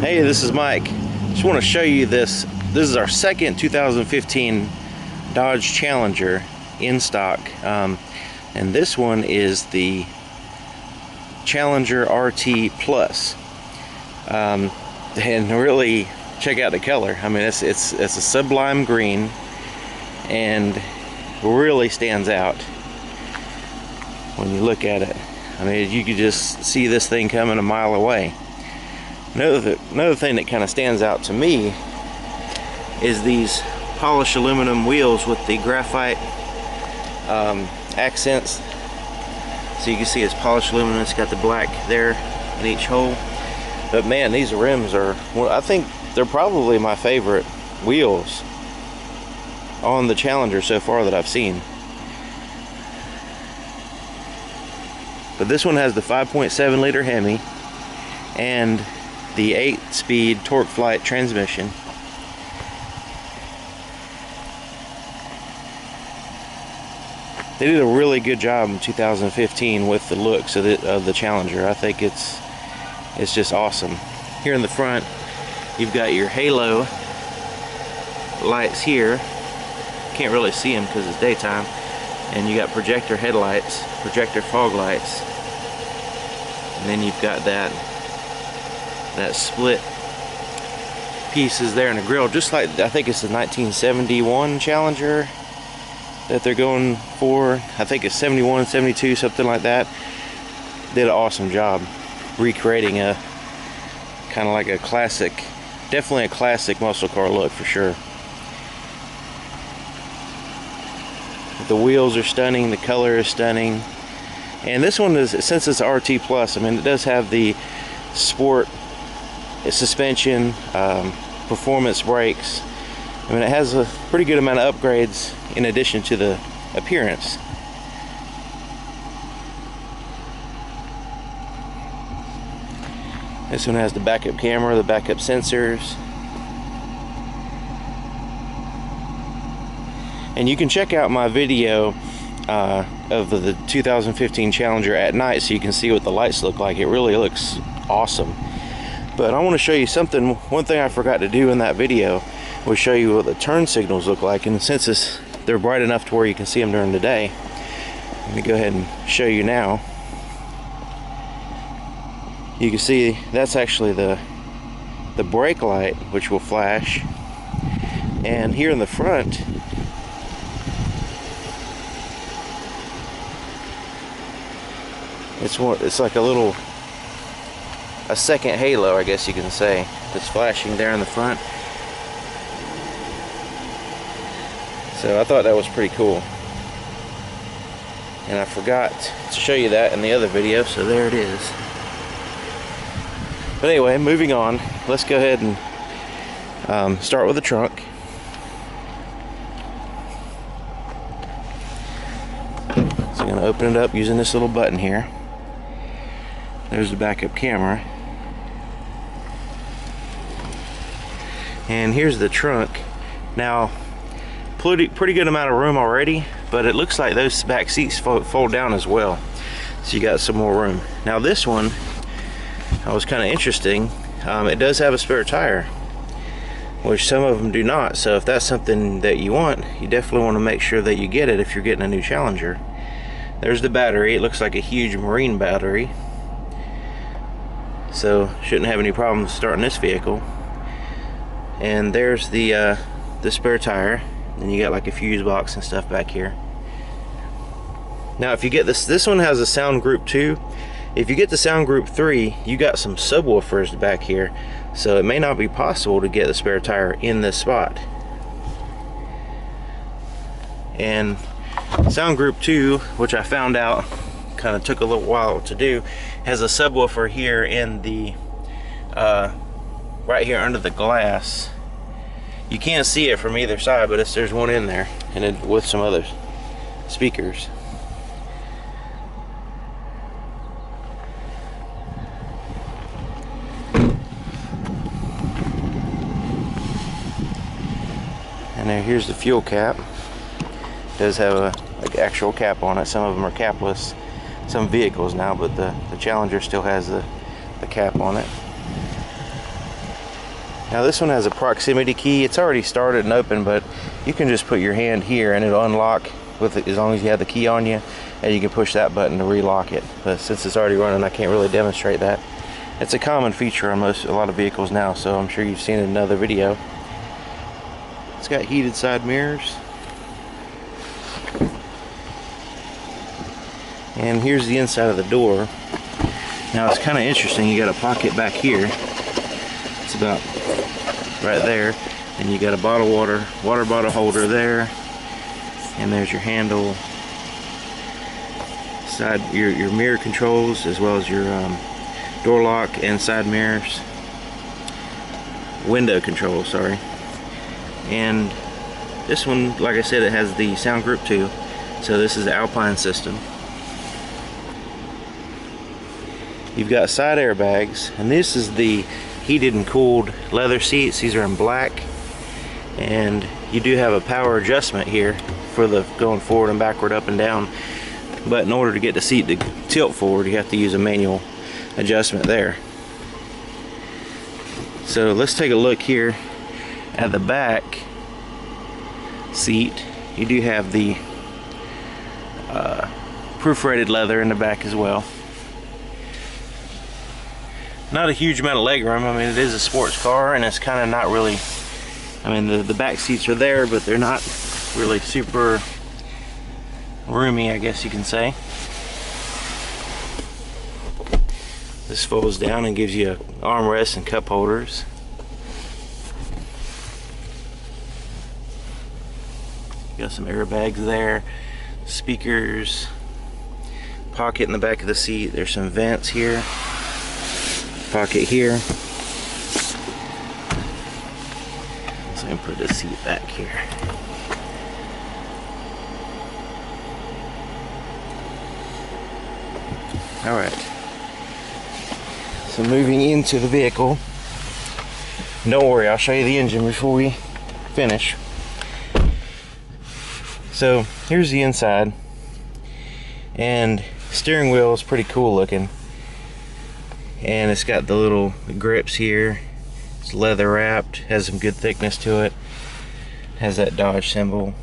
Hey, this is Mike. Just want to show you this. This is our second 2015 Dodge Challenger in stock, and this one is the Challenger RT Plus. And really check out the color. I mean, it's a sublime green, and really stands out when you look at it. I mean, you could just see this thing coming a mile away. Another thing that kind of stands out to me is these polished aluminum wheels with the graphite accents. So you can see it's polished aluminum. It's got the black there in each hole. But man, these rims are, well, I think they're probably my favorite wheels on the Challenger so far that I've seen. But this one has the 5.7 liter Hemi and the 8-speed torque flight transmission. They did a really good job in 2015 with the looks of the Challenger. I think it's just awesome. Here in the front, you've got your halo lights here. Can't really see them because it's daytime. And you got projector headlights, projector fog lights. And then you've got that split pieces there in the grill, just like I think it's the 1971 Challenger that they're going for. I think it's 71, 72, something like that. Did an awesome job recreating a kind of like a classic, definitely a classic muscle car look for sure. The wheels are stunning, the color is stunning, and this one is, since it's RT Plus, I mean, it does have the sport suspension, performance brakes. I mean, it has a pretty good amount of upgrades in addition to the appearance. This one has the backup camera, the backup sensors. And you can check out my video of the 2015 Challenger at night so you can see what the lights look like. It really looks awesome. But I want to show you something. One thing I forgot to do in that video was show you what the turn signals look like. And since they're bright enough to where you can see them during the day, let me go ahead and show you now. You can see that's actually the brake light, which will flash. And here in the front, it's like a second halo, I guess you can say, that's flashing there in the front. So I thought that was pretty cool, and I forgot to show you that in the other video, so there it is. But anyway, moving on, let's go ahead and start with the trunk. So I'm going to open it up using this little button here. There's the backup camera. And here's the trunk. Now, pretty good amount of room already, but it looks like those back seats fold down as well. So you got some more room. Now this one was kind of interesting. It does have a spare tire, which some of them do not. So if that's something that you want, you definitely want to make sure that you get it if you're getting a new Challenger. There's the battery. It looks like a huge marine battery, so shouldn't have any problems starting this vehicle. And there's the spare tire, and you got like a fuse box and stuff back here. Now if you get this one has a sound group 2. If you get the sound group 3, you got some subwoofers back here, so it may not be possible to get the spare tire in this spot. And sound group 2, which I found out kind of took a little while to do, has a subwoofer here in the right here under the glass. You can't see it from either side, but there's one in there, and it, with some other speakers. And there, here's the fuel cap. It does have a actual cap on it. Some of them are capless, some vehicles now, but the Challenger still has the cap on it. Now this one has a proximity key. It's already started and open, but you can just put your hand here and it'll unlock with it as long as you have the key on you, and you can push that button to relock it. But since it's already running, I can't really demonstrate that. It's a common feature on a lot of vehicles now, so I'm sure you've seen it in another video. It's got heated side mirrors. And here's the inside of the door. Now it's kind of interesting, you got a pocket back here. It's about right there. And you got a water bottle holder there. And there's your handle. Your mirror controls, as well as your door lock and side mirrors. Window control, sorry. And this one, like I said, it has the sound group too. So this is the Alpine system. You've got side airbags, and this is the heated and cooled leather seats. These are in black, and you do have a power adjustment here for the going forward and backward, up and down. But in order to get the seat to tilt forward, you have to use a manual adjustment there. So let's take a look here at the back seat. You do have the perforated leather in the back as well. Not a huge amount of legroom. I mean, it is a sports car, and it's kind of not really, I mean, the back seats are there, but they're not really super roomy, I guess you can say. This folds down and gives you armrests and cup holders. Got some airbags there, speakers, pocket in the back of the seat. There's some vents here. Pocket here. So I can put the seat back here. Alright. So moving into the vehicle. Don't worry, I'll show you the engine before we finish. So here's the inside. And steering wheel is pretty cool looking. And it's got the little grips here. It's leather wrapped, has some good thickness to it. Has that Dodge symbol.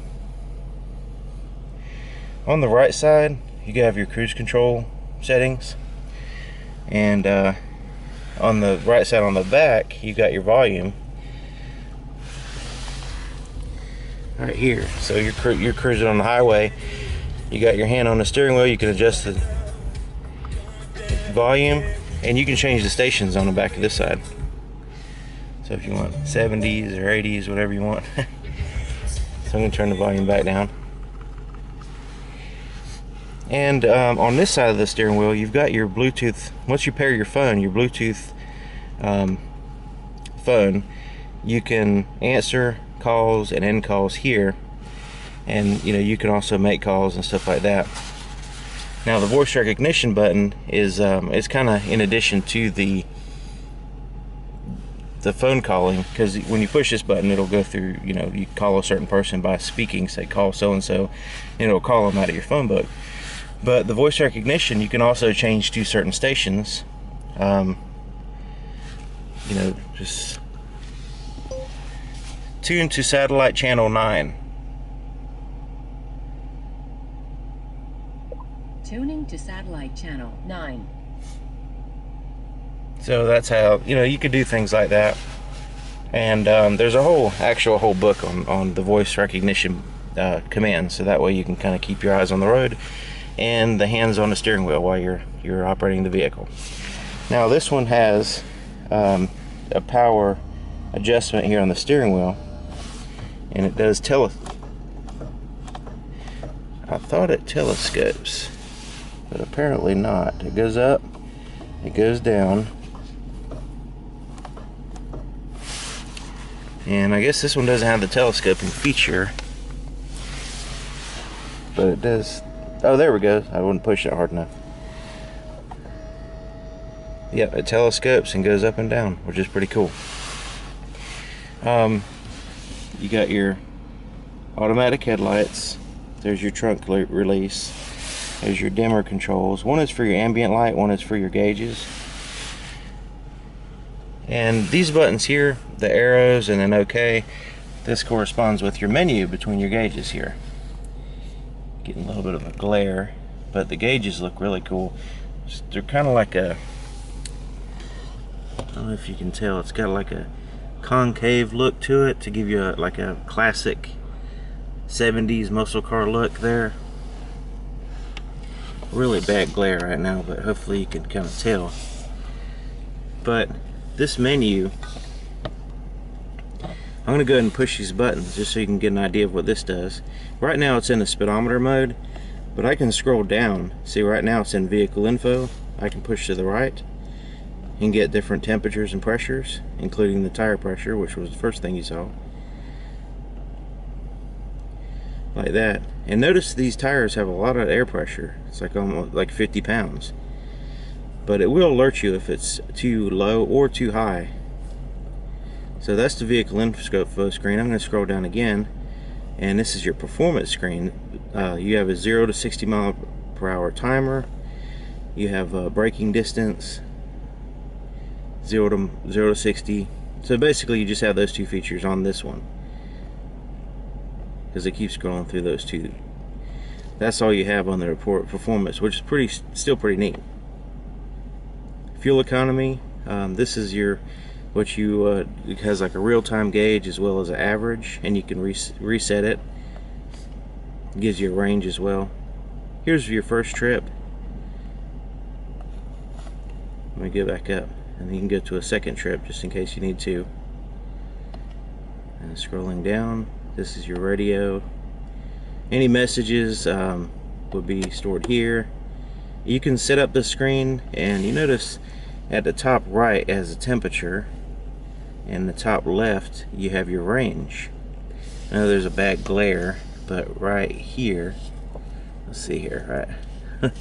On the right side, you have your cruise control settings. And on the right side on the back, you got your volume. Right here. So you're cruising on the highway. You got your hand on the steering wheel, you can adjust the volume. And you can change the stations on the back of this side. So if you want 70s or 80s, whatever you want. So I'm going to turn the volume back down. And on this side of the steering wheel, you've got your Bluetooth. Once you pair your phone, your Bluetooth phone, you can answer calls and end calls here. And you can also make calls and stuff like that. Now the voice recognition button is kind of in addition to the phone calling, because when you push this button, it'll go through, you call a certain person by speaking, say call so and so, and it'll call them out of your phone book. But the voice recognition, you can also change to certain stations. Just tune to satellite channel 9. Tuning to satellite channel 9. So that's how, you could do things like that. And there's a whole book on the voice recognition commands, so that way you can kind of keep your eyes on the road and the hands on the steering wheel while you're operating the vehicle. Now this one has a power adjustment here on the steering wheel, and it does I thought it telescopes, but apparently not. It goes up, it goes down, and I guess this one doesn't have the telescoping feature, but it does. Oh, there we go. I wouldn't push it hard enough. Yep, it telescopes and goes up and down, which is pretty cool. You got your automatic headlights. There's your trunk release. There's your dimmer controls. One is for your ambient light, one is for your gauges. And these buttons here, the arrows and then OK, this corresponds with your menu between your gauges here. Getting a little bit of a glare, but the gauges look really cool. They're kind of like a, I don't know if you can tell, it's got like a concave look to it to give you like a classic 70s muscle car look there. Really bad glare right now, but hopefully you can kind of tell. But this menu, I'm going to go ahead and push these buttons just so you can get an idea of what this does. Right now it's in the speedometer mode, but I can scroll down. See, right now it's in vehicle info. I can push to the right and get different temperatures and pressures, including the tire pressure, which was the first thing you saw. Like that. And notice these tires have a lot of air pressure. It's like almost like 50 pounds. But it will alert you if it's too low or too high. So that's the vehicle info screen. I'm going to scroll down again, and this is your performance screen. You have a 0 to 60 mile per hour timer. You have braking distance, 0 to 60. So basically you just have those two features on this one, because it keeps scrolling through those two. That's all you have on the report performance, which is still pretty neat. Fuel economy, this is your it has like a real-time gauge as well as an average, and you can reset it. It gives you a range as well. Here's your first trip. Let me go back up, and you can go to a second trip just in case you need to. And scrolling down, this is your radio. Any messages would be stored here. You can set up the screen, and you notice at the top right it has a temperature, and the top left you have your range. I know there's a bad glare, but right here, let's see here, right?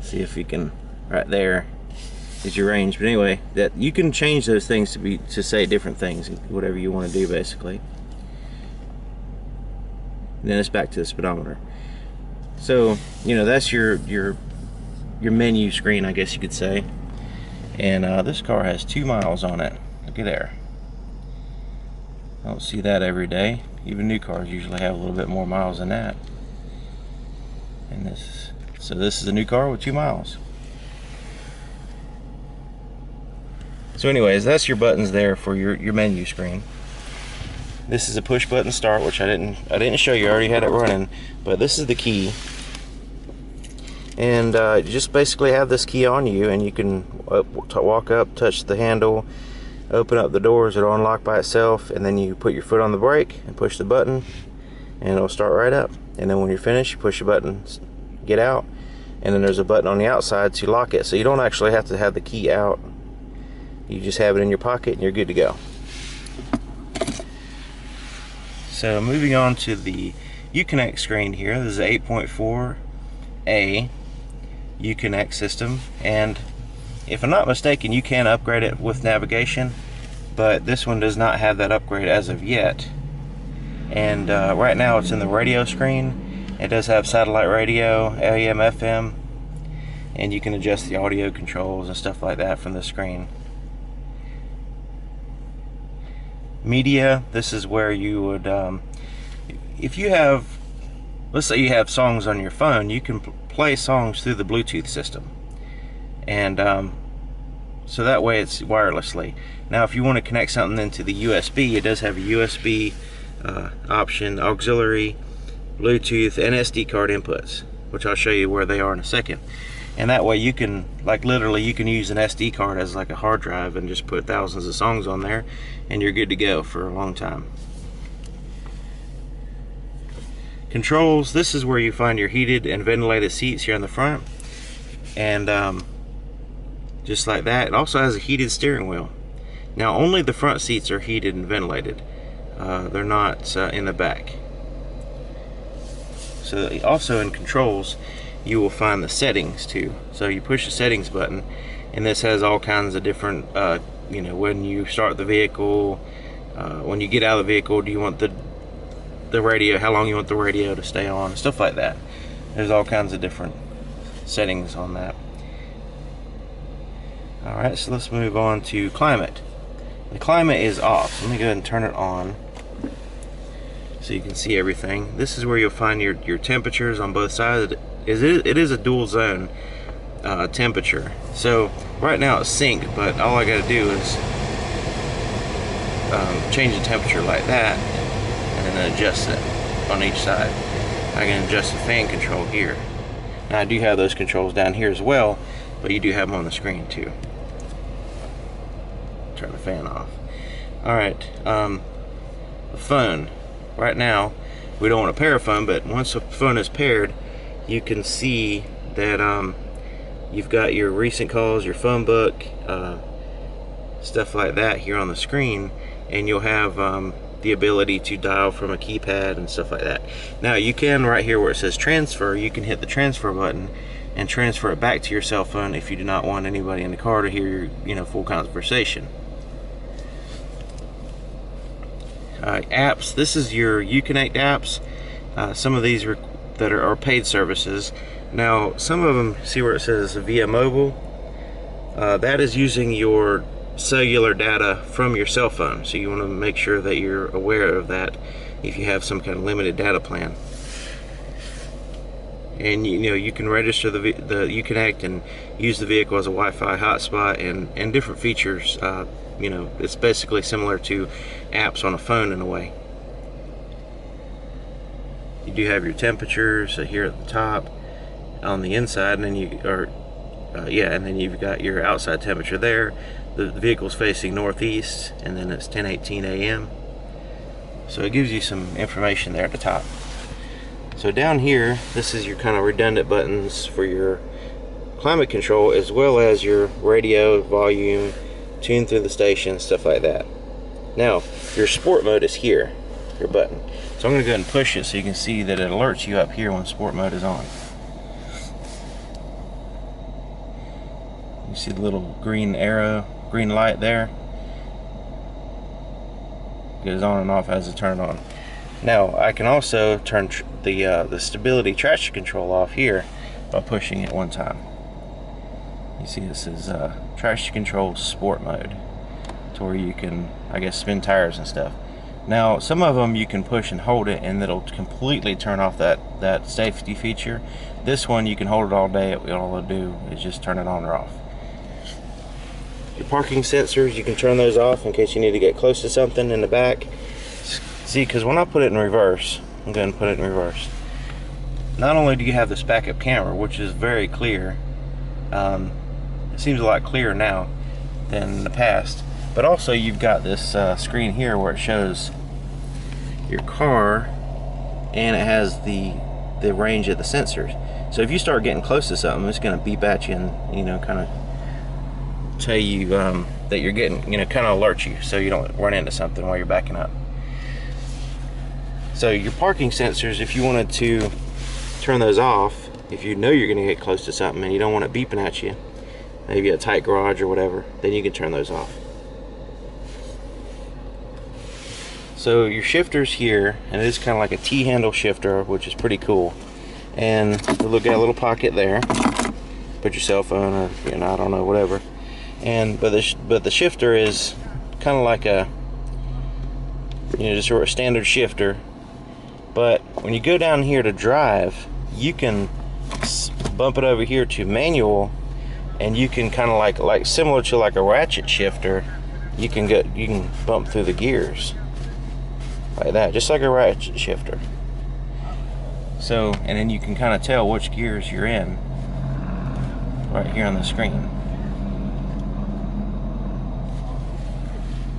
See if you can, right there is your range. But anyway, that you can change those things to say different things, whatever you want to do basically. And then it's back to the speedometer. So, you know, that's your menu screen, I guess you could say. And this car has 2 miles on it. Look at there. I don't see that every day. Even new cars usually have a little bit more miles than that. And this is a new car with 2 miles. So anyways, that's your buttons there for your menu screen. This is a push button start, which I didn't show you. I already had it running, but this is the key. And you just basically have this key on you, and you can walk up, touch the handle, open up the doors. It'll unlock by itself, and then you put your foot on the brake and push the button, and it'll start right up. And then when you're finished, you push the button, get out, and then there's a button on the outside to lock it. So you don't actually have to have the key out. You just have it in your pocket, and you're good to go. So moving on to the Uconnect screen here. This is 8.4A Uconnect system, and if I'm not mistaken, you can upgrade it with navigation, but this one does not have that upgrade as of yet. And right now it's in the radio screen. It does have satellite radio, AM, FM, and you can adjust the audio controls and stuff like that from the screen. Media, this is where you would, if you have, let's say you have songs on your phone, you can play songs through the Bluetooth system. And so that way it's wirelessly. Now if you want to connect something into the USB, it does have a USB option, auxiliary, Bluetooth, and SD card inputs, which I'll show you where they are in a second. And that way you can, like literally, you can use an SD card as like a hard drive and just put thousands of songs on there, and you're good to go for a long time. Controls, this is where you find your heated and ventilated seats here in the front. And just like that, it also has a heated steering wheel. Now only the front seats are heated and ventilated. They're not in the back. So also in controls, you will find the settings too. So you push the settings button, and this has all kinds of different, you know, when you start the vehicle, when you get out of the vehicle, do you want the radio, how long you want the radio to stay on, stuff like that. There's all kinds of different settings on that. Alright, so let's move on to climate. The climate is off. Let me go ahead and turn it on so you can see everything. This is where you'll find your temperatures on both sides. It is a dual zone temperature. So right now it's synced, but all I got to do is change the temperature like that and then adjust it on each side. I can adjust the fan control here. Now I do have those controls down here as well, but you do have them on the screen too. Turn the fan off. Alright, the phone. Right now, we don't want to pair a phone, but once the phone is paired, you can see that you've got your recent calls, your phone book, stuff like that here on the screen, and you'll have the ability to dial from a keypad and stuff like that. Now you can, right here where it says transfer, you can hit the transfer button and transfer it back to your cell phone if you do not want anybody in the car to hear your full conversation. Apps, this is your Uconnect apps. Some of these that are paid services. Now some of them, see where it says via mobile, that is using your cellular data from your cell phone, so you want to make sure that you're aware of that if you have some kind of limited data plan. And you can register the Uconnect and use the vehicle as a Wi-Fi hotspot and different features. It's basically similar to apps on a phone in a way. You do have your temperatures here at the top on the inside, and then and then you've got your outside temperature there. The vehicle's facing northeast, and then it's 10:18 a.m. So it gives you some information there at the top. So down here, this is your kind of redundant buttons for your climate control, as well as your radio, volume, tune through the station, stuff like that. Now, your sport mode is here, your button. So I'm going to go ahead and push it so you can see that it alerts you up here when sport mode is on. You see the little green arrow, green light there? It goes on and off as I turn it on. Now, I can also turn the stability traction control off here by pushing it one time. You see this is traction control sport mode, to where you can, I guess, spin tires and stuff. Now, some of them you can push and hold it, and it'll completely turn off that safety feature. This one, you can hold it all day. All it'll do is just turn it on or off. Your parking sensors, you can turn those off in case you need to get close to something in the back. See, because when I put it in reverse, I'm going to put it in reverse. Not only do you have this backup camera, which is very clear, it seems a lot clearer now than in the past, but also you've got this screen here where it shows your car, and it has the range of the sensors. So if you start getting close to something, it's going to beep at you and kind of tell you that you're getting, kind of alert you so you don't run into something while you're backing up. So your parking sensors, if you wanted to turn those off, if you know you're going to get close to something and you don't want it beeping at you, maybe a tight garage or whatever, then you can turn those off. So your shifter's here, and it is kind of like a T-handle shifter, which is pretty cool. And look, got a little pocket there. Put your cell phone or I don't know, whatever. But the shifter is kind of like a just sort of standard shifter. But when you go down here to drive, you can bump it over here to manual, and you can kind of like similar to like a ratchet shifter. You can bump through the gears like that, just like a ratchet shifter. So, and then you can kind of tell which gears you're in right here on the screen.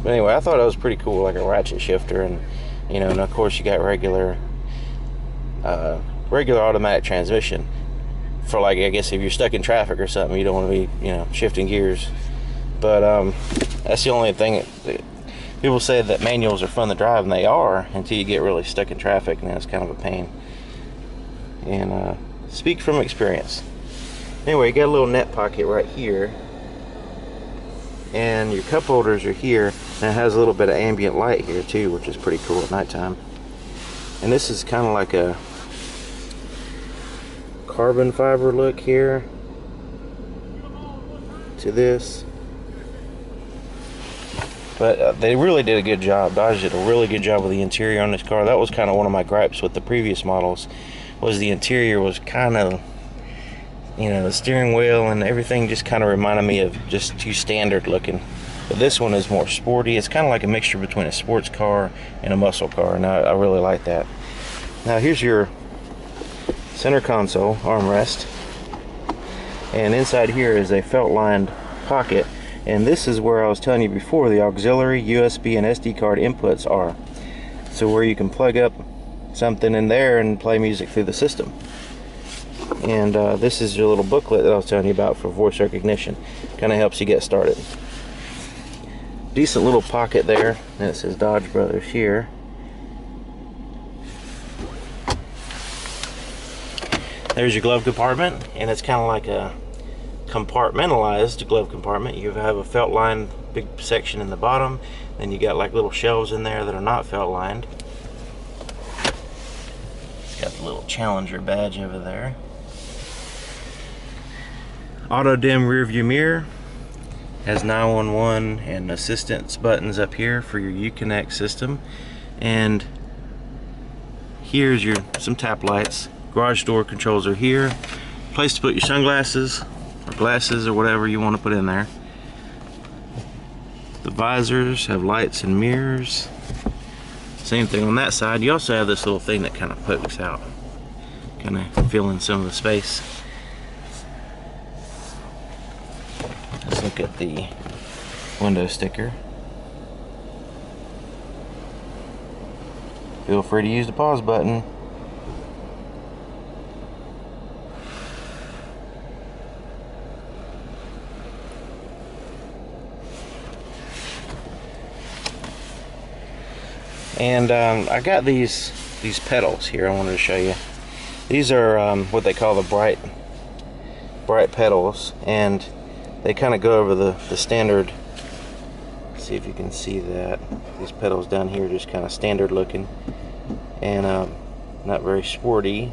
But anyway, I thought it was pretty cool, like a ratchet shifter, and and of course you got regular automatic transmission for, like, I guess if you're stuck in traffic or something, you don't want to be shifting gears. But that's the only thing that people say, that manuals are fun to drive, and they are until you get really stuck in traffic, and that's kind of a pain. And speak from experience. Anyway, you got a little net pocket right here, and your cup holders are here, and it has a little bit of ambient light here too, which is pretty cool at nighttime. And this is kind of like a carbon fiber look here to this. But they really did a good job. Dodge did a really good job with the interior on this car. That was kind of one of my gripes with the previous models, was the interior was kind of, you know, the steering wheel and everything just kind of reminded me of just too standard looking. But this one is more sporty. It's kind of like a mixture between a sports car and a muscle car, and I really like that. Now here's your center console armrest, and inside here is a felt lined pocket, and this is where I was telling you before the auxiliary USB and SD card inputs are, so where you can plug up something in there and play music through the system. And this is your little booklet that I was telling you about for voice recognition. Kind of helps you get started. Decent little pocket there, and it says Dodge Brothers here. There's your glove compartment, and it's kind of like a compartmentalized glove compartment. You have a felt lined big section in the bottom, then you got like little shelves in there that are not felt lined. Got the little Challenger badge over there. Auto dim rear view mirror, has 911 and assistance buttons up here for your Uconnect system, and here's your some tap lights. Garage door controls are here. Place to put your sunglasses or glasses or whatever you want to put in there. The visors have lights and mirrors. Same thing on that side. You also have this little thing that kind of pokes out, kind of filling some of the space. Let's look at the window sticker. Feel free to use the pause button. And I got these pedals here I wanted to show you. These are what they call the bright pedals, and they kind of go over the standard. Let's see if you can see that. These pedals down here are just kind of standard looking and not very sporty.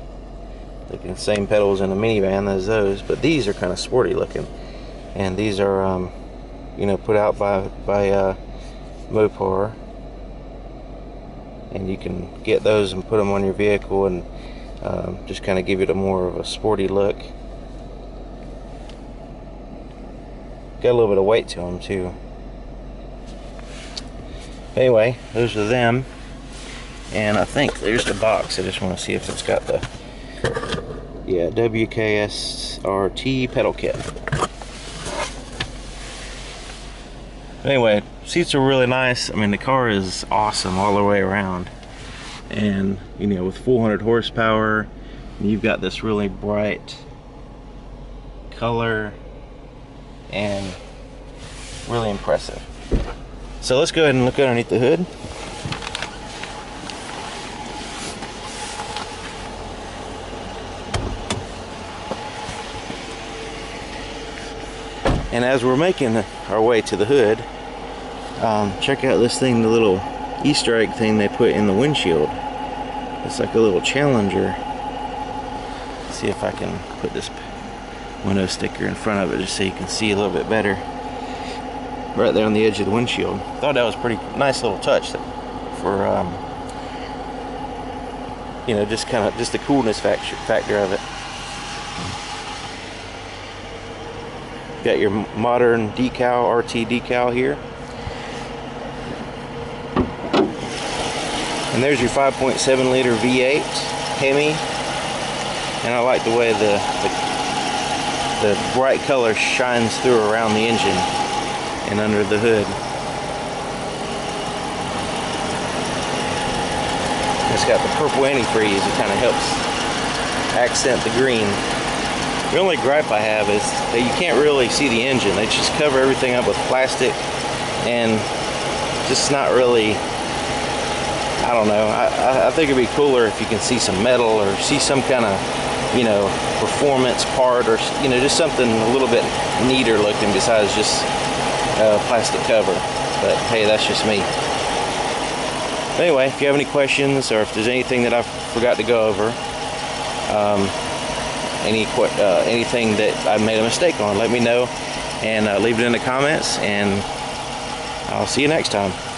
Like the same pedals in a minivan as those, but these are kind of sporty looking. And these are you know, put out by Mopar. And you can get those and put them on your vehicle and just kind of give it a more of a sporty look. Got a little bit of weight to them too. Anyway, those are them. And I think there's the box. I just want to see if it's got the, yeah, WKSRT pedal kit. Anyway, seats are really nice. I mean, the car is awesome all the way around, and you know, with 400 horsepower, you've got this really bright color and really impressive. So let's go ahead and look underneath the hood. And as we're making our way to the hood, check out this thing, the little Easter egg thing they put in the windshield. It's like a little Challenger. Let's see if I can put this window sticker in front of it just so you can see a little bit better. Right there on the edge of the windshield. Thought that was a pretty nice little touch for you know, just the coolness factor of it. Got your modern decal, RT decal here. And there's your 5.7 liter V8 Hemi. And I like the way the bright color shines through around the engine and under the hood. It's got the purple antifreeze. It kind of helps accent the green. The only gripe I have is that you can't really see the engine. They just cover everything up with plastic, and just not really, I don't know. I think it'd be cooler if you can see some metal or see some kind of, you know, performance part, or, you know, just something a little bit neater looking besides just plastic cover. But hey, that's just me. Anyway, if you have any questions, or if there's anything that I forgot to go over, anything that I made a mistake on, let me know, and leave it in the comments, and I'll see you next time.